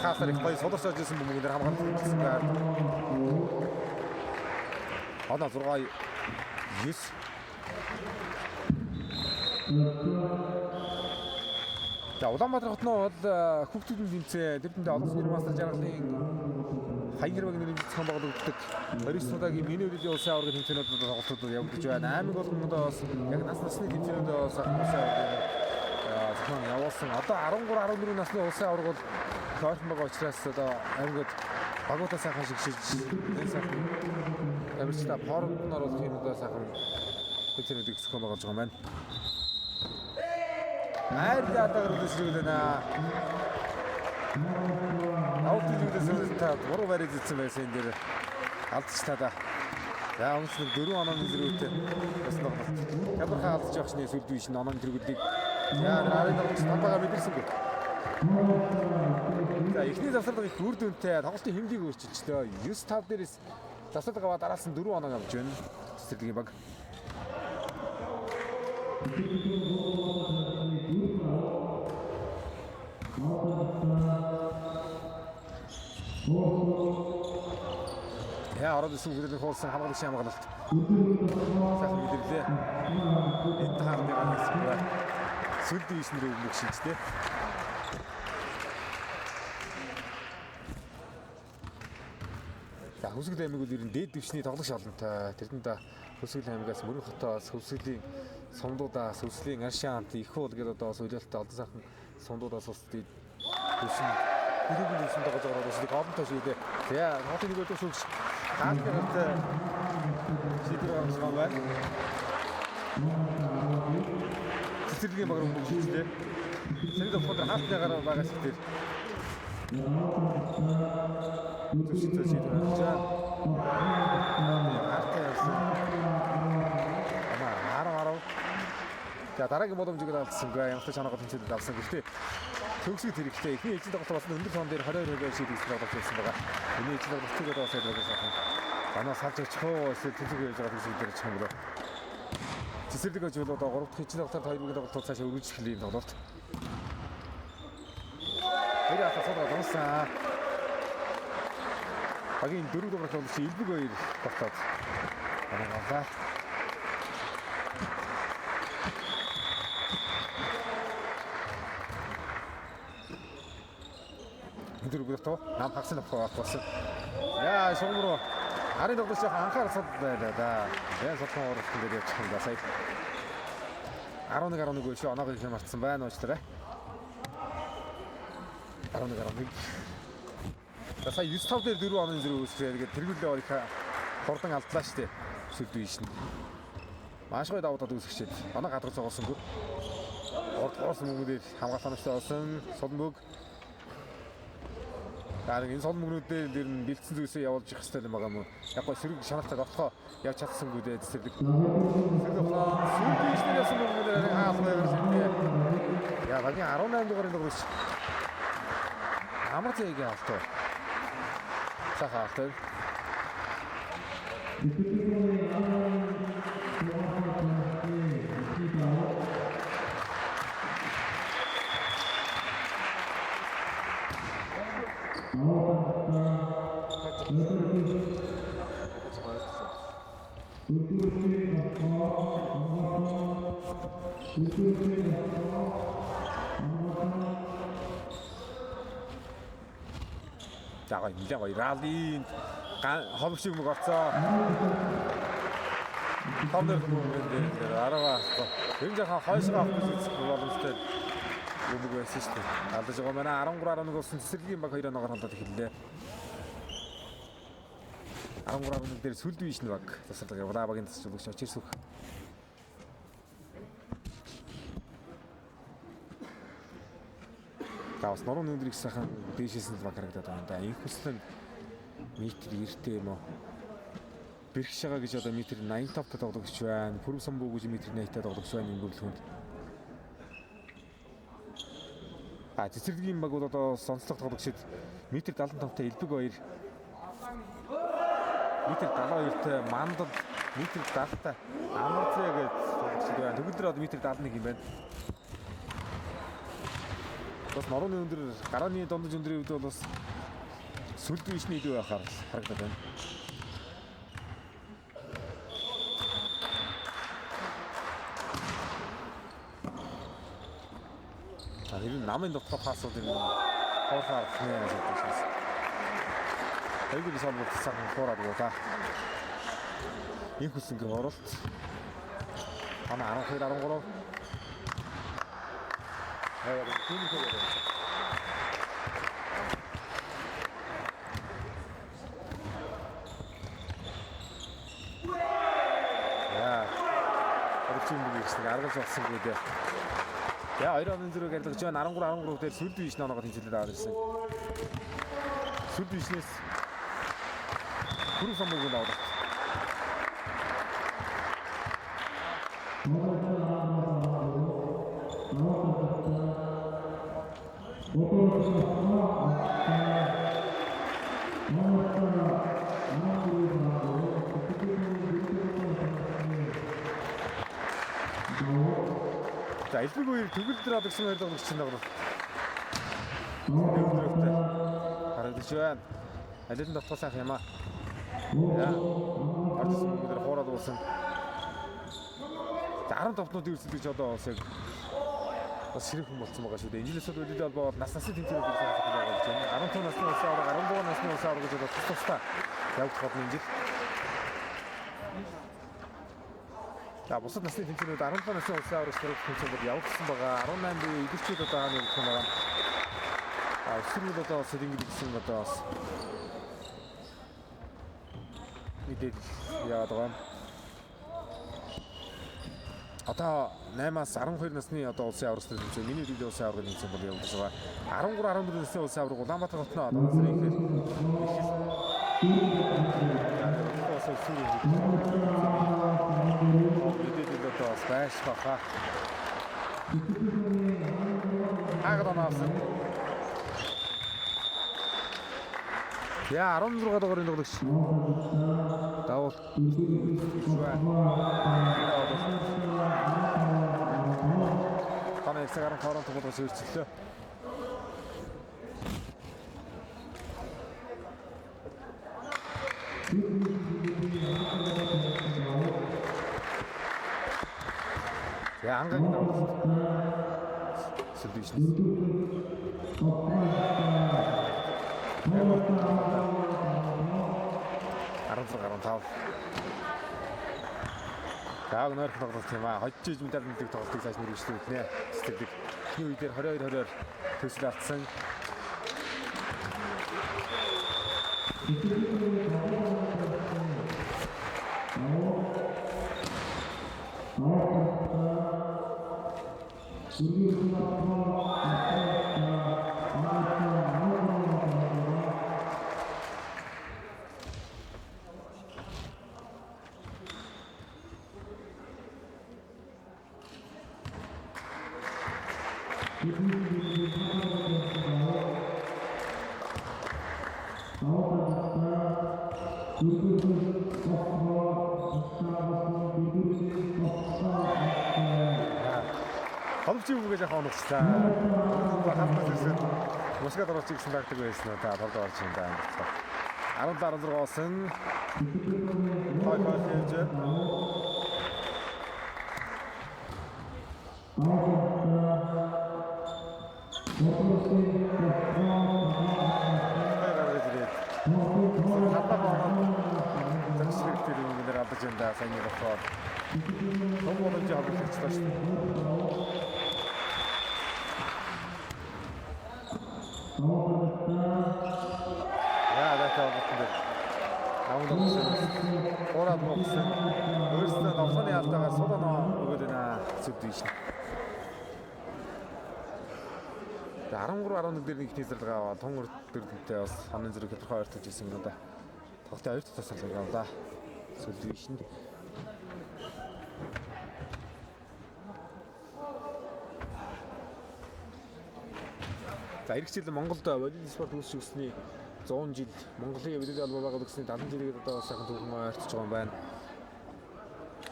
Хаасар их гоё суларч орж ирсэн бөмбөг дээр хамгаалж ирсэн байна. Одоо 6-9. За Улаанбаатар хотноо бол хүүхдүүдийн тэмцээн тэр дэндээ олон сүрийн мастер жаргалын хаяг хэрвээ нэрмжсэн байгуулагддаг 29 удаагийн миний үеийн улсын аварга тэмцээнүүдэд тоглолтууд явагдаж байна. Аймаг болгоомдоо бас яг нас насны тэмцээнүүд улсын аварга явуулсан. Одоо 13 14 насны улсын аварга бол тойрхон байгаа учраас одоо аймагт багуудаа сайхан шигшиж энэ сайхан амжилттай формноор болох юм удаа сайхан тэмцээнүүдийг зохион байгуулж байгаа юм байна. Айрда дагарулсрүүлнэ. Аутилүүдээс та буруу барьж ирсэн байсан энэ дээр алдчихлаа да. За өнөөдөр 4 онооны зэрэгтэй бас тоглолт. Хямрахаа алдчих явах шнэ сүлд биш онооны зэрэгүүдийг яа нарийн тоглолт тамбагаа мэдэрсэнгүй. За эхний завсарлага их үр дүнтэй тоглолтын хэмжээг өөрчилжлээ. 9-5 дээрээс завсарлага аваад араас нь 4 оноо авч байна. Цэцэрлэгийн баг. Яа ороод исэн хүлээлт хуулсан хамгаалагч хамгаалалт. Сайхан мэдэрлээ. Энд хааны ганц сүлд вишнэр өгөх шийдтэй. За Хөсгөл аймаг бол ерөн дээд дэвшний тоглогч олонтой. Тэрдэнд Хөсгөл аймагаас Мөрөн хотоос Хөвсгөлийн сумдуудаас Хөвсгөлийн Аршаант их уул гэдэг одоо бас уйлалтай олон сайхан сумдуудаас бас дэвшин хэрэг дэвшин тоглож байгаа Хөсгөлийг олонтой шийдээ. За хотын нэг өдөр шүүгч хаалгатай шийдвэр гаргасан байна. Цэцэрлэгийн баг руу шийдээ. Зэрэг автомат хаалтайгаар байгаа шийдээр. Төсөлтөд шийдвэр гаргаж байна. За дараагийн боломжийг алдсангүй ямар ч чанаагаар тэмцээд авсан. Гэхдээ төгсгөл хэрэгтэй. Эхний эзэн тоглолт болсон өндөр сон дээр 22% шийдвэр тоглож байсан байгаа. Миний эзэн тоглолтыг одоо сайн болгож байгаа. Манай салж очихоо эсвэл тэмцээг хийж байгаа төгсгөл дээр очих юм болоо. Цэцэрлэг гэж бол одоо 3 дахь эзэн тоглолтод 2 бүгийн тоглолтод цаашаа өргөжлөх юм тоглолт. Тэр яах вэ? Донсан. Багийн 4 дугаар тоглолт Илбэг 2 тоглолт. Анагаа. Өдөр бүртөө нам хагсан авахгүй. Яа шугамруу харин тоглож байгаа анхаарал сод байлаа да. Яг содхон оролцсон дээр явчих юм да сая. 11 гол шиг оноогоо их мартсан байна уучлаарай. 11. За сая 9-5 дээр 4 онооны зэрэг үүсчихээ. Тэгээд тэргүүлээ орихаа хурдан алдлаа штэ. Сүлдүү ишин. Маш гоё давуу тал үүсгэчээд оноо гадар зогсонгүй. Ордоос мөнгөдөр хамгаалалттай болсон Солонбөг. Харин энэ солонбөгнүүдээр дэр нь бэлдсэн зүйлсээ явуулж явах хэрэгтэй юм байгаа юм уу? Яг гоо сэрэг шаналтай дотлохоо явж чадсангүй дээ цэцэрлэг. Сүлдүү ишнэр ясан мөнгөдөр хаалгаа явуулсан. Яа багийн 18 дугаарыг дөрөс. Амар зээг яалтаа. Сахалтай. За нэлээд гоё ралли ховш шиг мөг орцоо. Томдор мөнгөнд арава. Энэ жахан хойшоо авах гэж боломжтой юм байсан шүү дээ. Алдаж байгаа манай 13-11 болсон цэцэрлэгийн баг 2 оноогоор холдоод эхэллээ. 13-11 дээр сүлд вишн баг засалгаа яваа багийн засалгаач очирсүх. Тавс нуруу нүдрийг сайхан дээшээс нь баг харагдаад байна да. Инх хүслэн метр эртээ юм уу? Бэрх шагаа гэж одоо метр 85 та тоглогч байна. Пүрэв самбуу гэж метр 80 та тоглогч байна энэ бүлгэнд. Цэцэрлэгийн баг бол одоо сонцлог тоглогчид метр 75 та Элбэг 2 метр 72 та Мандал метр 70 та Амарцээ гэж тоглогчид байна. Төгөлдөр одоо метр 71 юм байна. бас норууны өндөр гарааны дондож өндрийн үед бол бас сүлд вишний илүү байхаар харагдаад байна. Энэ намын дотор пассууд энэ хоолоор нэ гэж. Айгуу сайн болчихсан хоороод байгаа. Их хүсэнгийн оролт. Ана 12 13. Хаяа тийм их байна. Яа. Орчин бигсэн аргаж болсон гэдэг. Яа 2 оны зэрэг гаргаж байна 13 дээр сүлд виш ногоог хэмжүүлээд аваад ирсэн. Сүлд вишнээс хүрэн самбыг аваад. За элбэг үеэр төгөлдөр авсан хоёр даглагч чинь байгаа. Өнөөдөр харагдаж байна. Алин дотор сайхан юм аа. Яа. Арчсан бүгд хоороод уусан. 15-нуудын үрсэл гэж одоо бас яг бас хэрэг хүн болсон байгаа шүү дээ. Инжилээс үлдээд бол нас насны тэмцээн гэж байгаа гэж байна. 15 насны улсын авраг, 13 насны улсын авраг гэж одоо тусдаа явагдах болно инжил. За бусад насны тэмцээнүүд 17 насны улсын аврагч зэрэг тэмцээнд явагдсан байгаа. 18 буюу эдгэрчүүд одоо хаана явагдсан байгаа. Өсвөрүүд одоо бас ингэж гисэн одоо бас мэдээд яваад байгаа. Одоо 8-аас 12 насны одоо улсын аврагч зэрэг тэмцээн миний үеийн улсын аврагын тэмцээн бол явагдаж байгаа. 13 14 насны улсын авраг Улаанбаатар хотноо одоо сарын ихээр бас байж баха. Агадонаас. Яа 16 дугаарыг тоглогч. Давуу. Танай цагаар хооронд тоглож ирчихлээ. Ангагийн давуу. Сэдвиш. Гарантав. Дааг нөр тоглох юм аа. Хожиж медаль мэддэг тоглолтыг сайж мэргэжтэй үлнэ. Сэтгэдэг. Эхний үедэр 22-20-оор төсөл алдсан. Холбоч үгүй яг оногчлаа. Хамтдаа зэрэг Москвад орж ирсэн байдаг байсан уу та толд орж юм даа. 17-16 осон. Хой хийж. Сайн нэг болохоор том жоо болчихлоо шүү дээ. Яа датаа болчихлоо. Авнагсан. Ораад болсон. Өөрсдөө давханы алдаагаар суланаа өгөөд байна. Зүдвиш. 13-11 дээр нэг хийсэлгээ тун өрдөртэй бас хамгийн зэрэг тодорхой ойртож ирсэн юм да. Тогтоо хоёр тасалж байгаа юм да. Solution. За эх жил Монголд волейбол спорт үүсч өссөний 100 жил Монголын волейбол албаа байгуулах гэсэн 70 жилийн одоо сайхан түүхэн ойртож байгаа юм байна.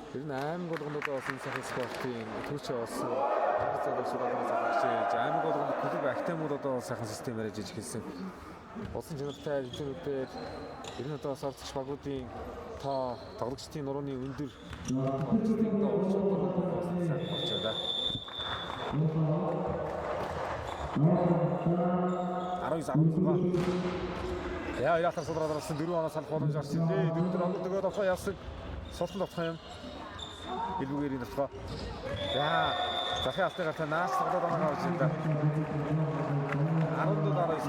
Тэр нь аймаг болгонд одоо бас энэ сайхан спортын түүч болсон. Залуучууд одоо аймаг болгонд клуб системүүд одоо сайхан системээр ажиллаж эхэлсэн. Улсын чанартай тэмцээнүүдэд ер нь одоо оролцогч багуудын тоо тоглогчдын нурууны өндөр оролцолтыг одоо урьд чадвараар сайхан болж байна. 19-16. Яа яатар сулраад орсон 4 оноос салах боломж гарч ирлээ. 4-4 онгодгоо давхаа явсан. Султан давхаа юм. Илбүгээрийн давхаа. Яа захын алтайгаар та наас тоглоод байгаа гэж байна. 17-19.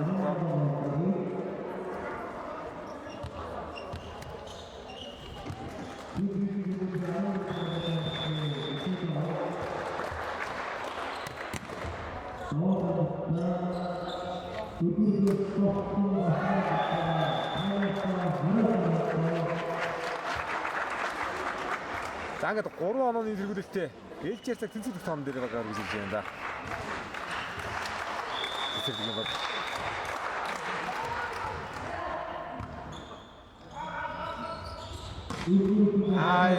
За ингээд 3 онооны зэрэгүүлэлтээ ээлжээр цаг тэнцвэрх тоон дээр байгаа гэж хэлж байна да. Тэсэрдэг юм байна. Ай.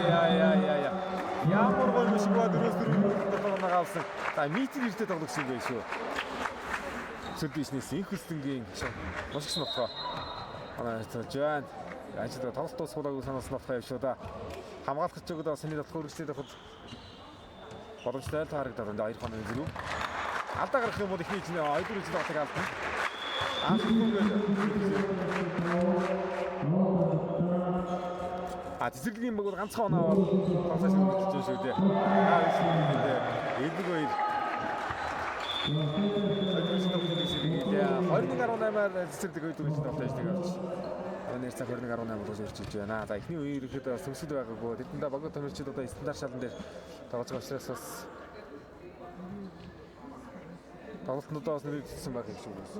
Ямар гол биш бод 4-4 авсан. За метр иртэй тоглогч юм байх шүү. Сүлдийснээс инх хөстөнгийн босгоч нотгоо. Манай Жан ажил тоглолт дуусгуулаагүй санаас нотгоо явшуу да. Хамгаалагч өгдөө саний дотор үргэлжлээд явахад боломжтой харагдаад байна. 2 хоногийн зэрэг. Алдаа гарах юм бол ихний чинь 2 жил батаг алдсан. Цэцэрлэгийн баг ганцхан оноо процесс хийж шүү дээ. Эдэг хоёр. 21-18-аар цэцэрлэг хоёр төрөлд тоглож байгаа гэж. Өнөөдөр цаг 21-18 болж ирж байна. За эхний үеэр ихэд сүмсэл байгаагүй. Тэдэндээ багууд томирчид одоо стандарт шалан дээр тоглож байгаа учраас бас тоглолтнуудаа бас нэрийгдсэн байх юм шиг байна.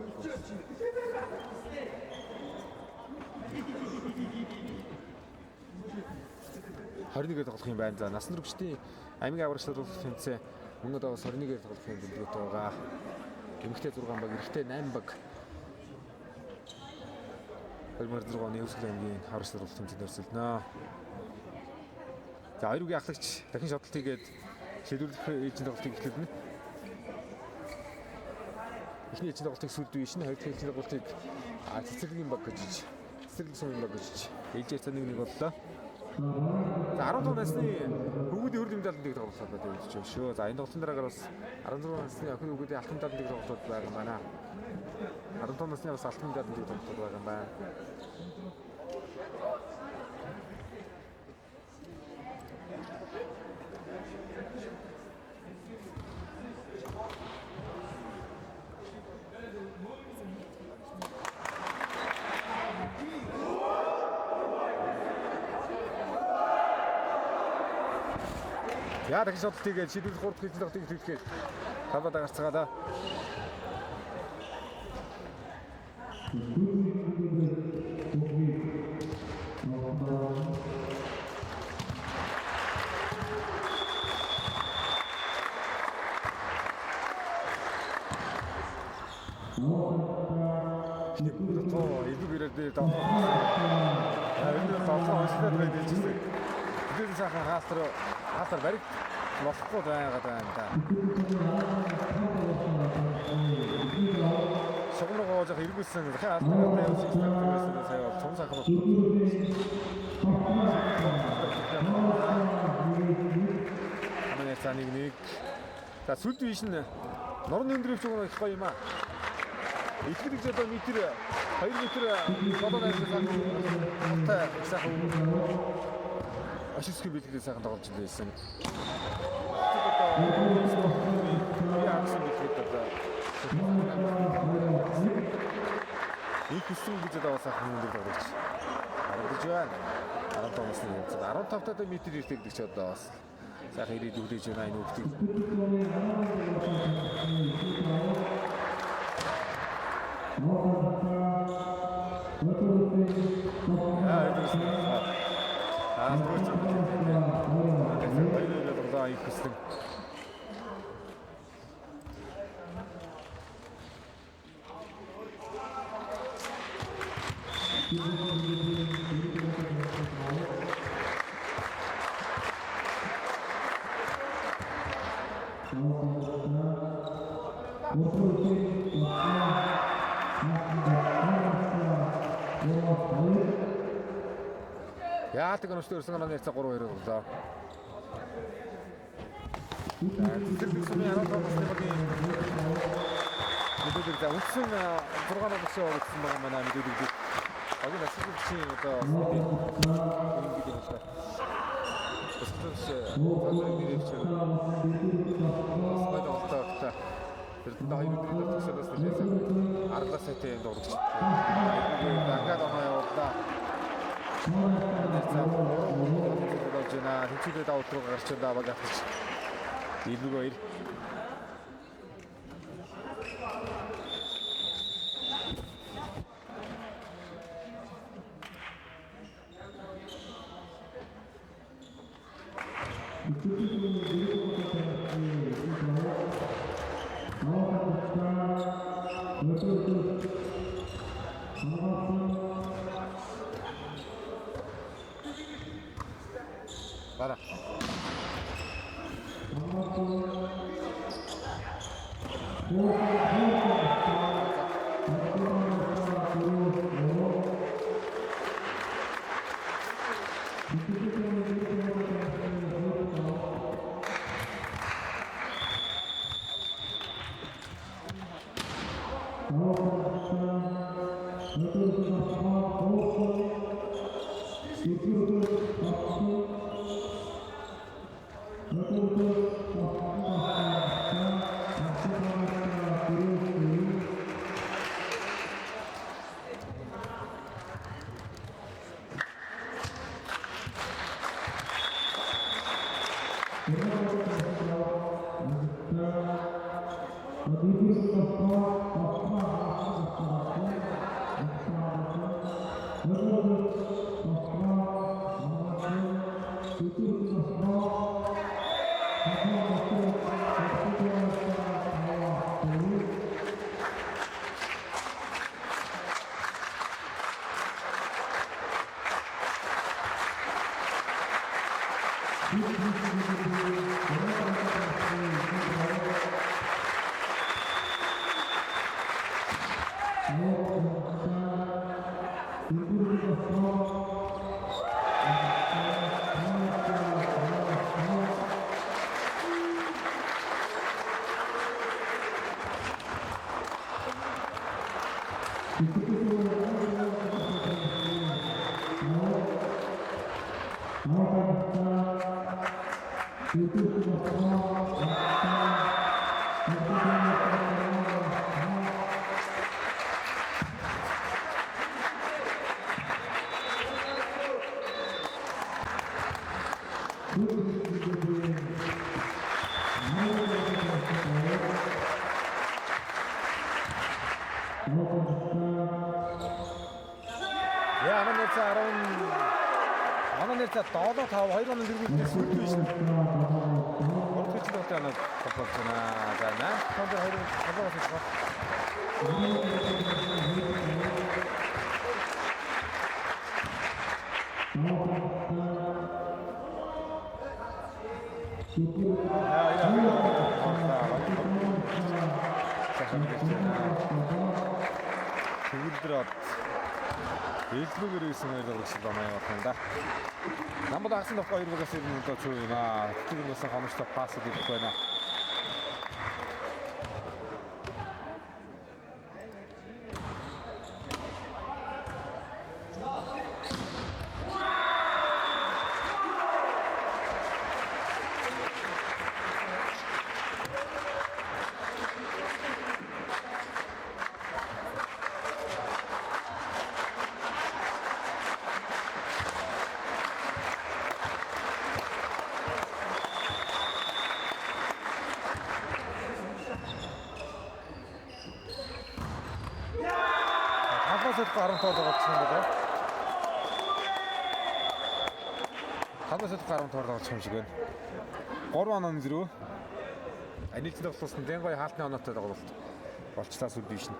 21-ээр тоглох юм байна. За насан туршидын аймгийн аврагчлал тэмцээн мөн одоо бас 21-ээр тоглох юм билгүүт байгаа. Эмэгтэй 6 баг, эрэгтэй 8 баг. 2006 оны Өвсгөл аймгийн аврагчлал тэмцээнд өрсөлдөнө. За хоёр үгийн ахлагч дахин шотлолт хийгээд шийдвэрлэх ээлжийн тоглолтыг эхлүүлнэ. Эхний ээлжийн тоглолтыг сүлдүү шин, хоёр дахь ээлжийн тоглолтыг цэцэрлэгийн баг гэж цэцэрлэг сумын баг гэж ээлжээр цаа нэг боллоо. За 15 насны хөвгүүдийн хөрөлд медалдыг тоглолцоод байдаг гэж шүү. За энэ тоглолтын дараагаар бас 16 насны охин хөвгүүдийн алтан медалдыг тоглолцоод байгаа юм байна. 15 насны бас алтан медалдыг тоглолцоод байгаа юм байна. Яа дахин шотлтыг шийдвэрлэх 3 дахь ээлжийн тоглолтыг эхлүүлэхэд таваад гарцгаалаа. Илбүгээрээ дээр давтаа. Энэ давтаа өсөлтөд байдчихсан. Тэгээд сайхан хаалтар бариг болохгүй байгаад байна да. Шогноо гоожих эргүүлсэн дахин хаалтартай явуулсан гэсэн сая том сайхан болсон. Манай цааныг нэг за сүлд биш нь нурны өндрөвч өгнө их гоё юм аа. Итгэдэг зэдэ метр 2 метр болоод сайхан ашигсгүй бэлтгэл сайхан тоглож байсан. Их хэсэг гэж одоо сайхан өндөр тоглож харагдаж байна. 15 насны хэмжээ 15 метр иртэгдэг ч одоо бас сайхан ирээд үлээж байна энэ хүүхдийг. Яадаг өнөстэй өрсөн гараа нэрцээ 3-2 боллоо. Тэгэлсэн яараа тоосны мэдээлэл за үндсэн 6 ногоос өгсөн байгаа манай мэдээлэл. Огийн асуулт чинь одоо ингэдэг юм шиг. Тэсвэрч цаазын нэрч спайдолтаа тэрдээ хоёр өдрийн төгсөөс нэлээсэн аргаас сайтай юм дургч. Дахиад оноо явуулаа. Жина хичээлээ давтруу гарч байгаа багтаж. Илүүгээр Бара. За доолоо 5 2 оног дэргүүлнээс үлдсэн шин. Ордогч дотор анаа тоглосон аа. За 8 тоноор 2 тоглоос байгаа. Элбэгэр ирсэн ойлгож байна юм да. Намд агсан тохоо хоёргоос ирнэ одоо чуу юм аа. Тэгнээс хоногтой пасс хийх байна. Гарантаа болчихсон байна. Хагасд гарантаа болчих юм шиг байна. 3 оноо зэрэг. Анилтд болсон дэн гой хаалтны оноотой тоглолт болчлаа сүл биш нь.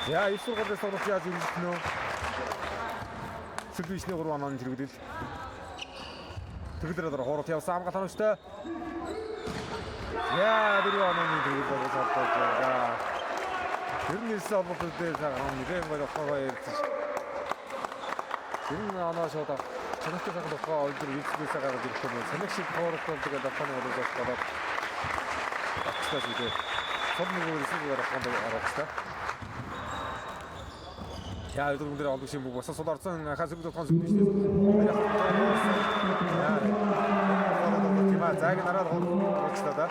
За их сургуулиас орж яаж ирэх нөө. Сэлбишний 3 онооны зэрэгдэл. Тэгдэрээр хоорот явсан амгалт ханамжтай. Яа, 4 онооны зэрэгдэл болоод. Тэрнээс олбогдсон цагаан нэгэн болохоо ярьж. Тэр оноо шууд чанартай цагаан болохоо олдор үйлчлээс гараад ирэх юм. Санах шиг хоорот болдог даханы оролцож болоод. Ачтаас үгүй. Содногоор эсвэл оролцсон. Яа, өдөр өндөр олдох юм уу? Босоо суларсан хасаг дотхон сүлжээс. Яа. Тима зааг нараад болчихлоо да.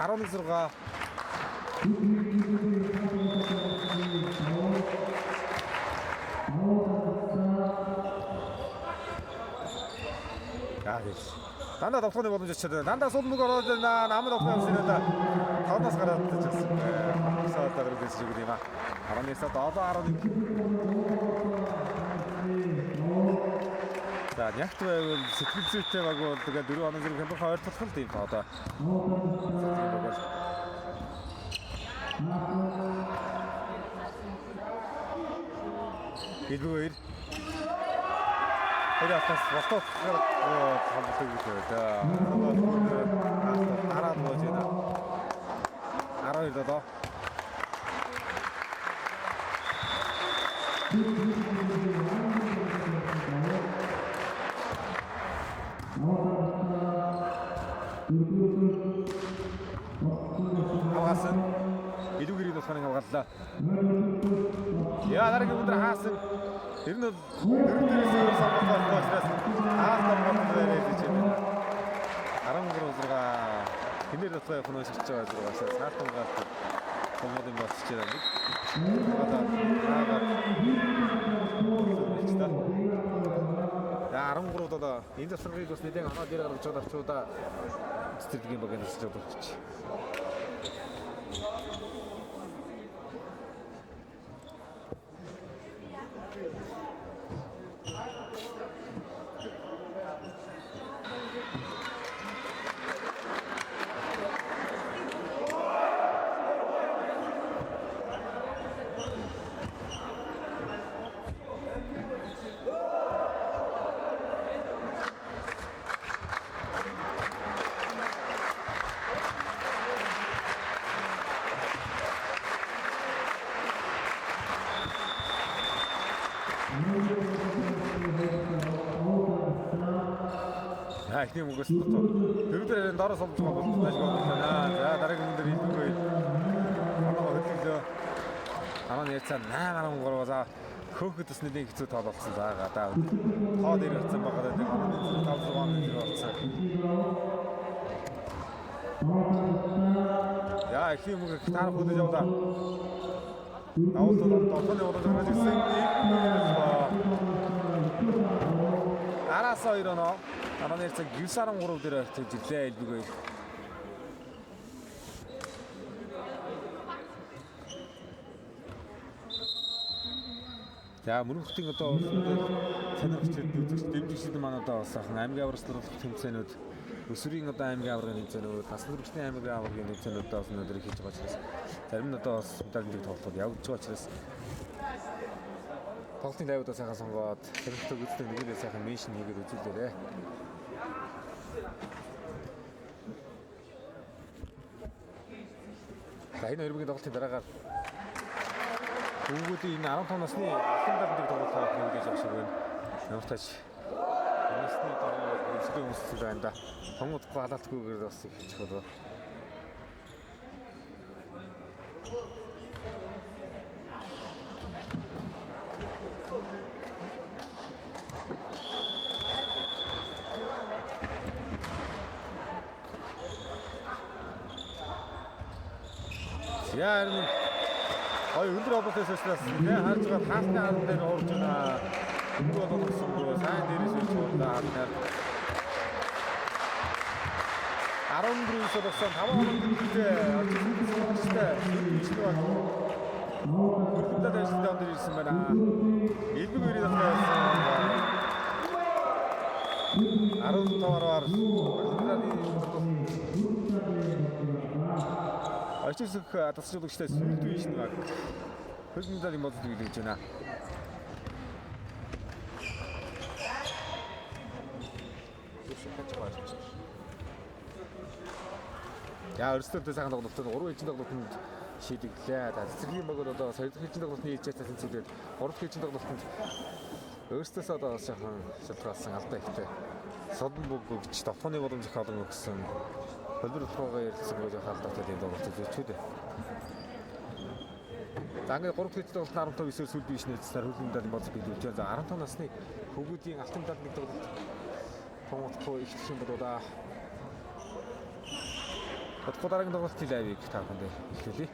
16 Яагаад дандаа давхраны боломж очиад дандаа сулмаг ороод намд авах юм шиг да. Тавнаас гараад ирчихсэн. Саатаар үдээс шиг юм аа. 11-ээс 7-11. За ягт байвал сэтгэл зүйтэй баг бол тэгээд 4 оноо зэрэг хямдхан ойртолох л тийм одоо. Хэлбэр Хөөс босоод хамтдаг үү да. Дараа нь болж байна. 12 доо. Авасан илүүгэрийн тусганы авгаллаа. Яа дараагийн өдөр хаасан. Тэр нь дөрөвдөрөөс өөр самбар болчихсон. Хаалтан болоод байж байна. 13 хинээр утгаа явах нь шилж байгаа зүгээс хаалтан гаалт томод юм болчихж байна. За 13 одоо энэ засварыг бас нэгэн оноо дээр гаргаж байгаа авчуудаа цэцэрлэгийн баг энэ засвар болчих. Ихний мөнгөс дөрөвдөр дороо сомж байгаа бол байж байна. За дараагийн өндөр хэлбэгүй. Манай хөдөлгөө. Манай ярьцаа 8-13 за хөөхөд бас нэг хэцүү тоол болсон заагаа да. Тоо дээр явсан байгаа даа. Манай 5-6 он дээр болсон. Яа, ихний мөнгө таар хөдөлж явлаа. Наултад толгойн урд гарч ирсэн. Араас 2 оноо. Манай ярьцаг 9-13 дээр жилээ элбэгүй. За мөрөн хотын одоо сонирхчид үзэгч дэмжигчид маань одоо бас ахын аймгийн аврагчлалах тэмцээнүүд өсвөрийн одоо аймгийн аврагын тэмцээнүүд бас хүрэгчний аймгийн аврагын тэмцээнүүд бас өнөөдөр хийж байгаа учраас зарим нь одоо бас медальны тоглолтууд явагдаж байгаа учраас тоглолтын тайвуудаа сайхан сонгоод сонирхдаг үздэг нэгээрээ сайхан меншн хийгээд үзүүлээрэй. За энэ хоёрын тоглолтын дараагаар өвгүүдийн энэ 15 насны ахын дараагийн тоглолт хаах юм гэж ашиг байна. Ямар тач насны тоглолт үздэг хүмүүс байна да. Тонгодгүй халаалтгүйгээр бас их хийчих болоо. Яа энэ ой өндөр облоос өслөөс нэ харж байгаа таасны хаан дээр орж байгаа өнгө болгосон гоо сайн дээрээс үж удаа харна 14-өөс болсон 5 хоногийн очижтэй ийшээ бүрдээд ажилладаг дээр ирсэн байна. Элбэг өрийн татсан 15-аар очиж тасчлуулагчтай сүүлд үеиш нэг хөлбөмбөгийн бодлыг илэрж байна. Яа өрсөлдөд сайхан тоглолтод 3 ээлжийн тоглолтод шийдэглээ. Цэцэрлэгийн богор одоо сая ээлжийн тоглолтны ээлжээс тэнцвэрээр 3 ээлжийн тоглолтод өөрсдөөс одоо сайхан шалтгаалсан алдаа ихтэй. Содон бүгч товхоны боломж их олон өгсөн. Холбор толгойгоо ярилцсан гэж хаалдаатай энэ тоглолтод зүчүүд. За ингээд 3 ээлжийн тоглолт 15-9-ээр сүүлд биш нээцээр хөлбөмбөгийн бодлыг биелүүлж байгаа. 15 насны хөвгүүдийн алтан медаль нэг тоглолт томоохгүй ихтгэх юм бол да. Дараагийн тоглолтын лайвыг та бүхэнд хэлүүлье.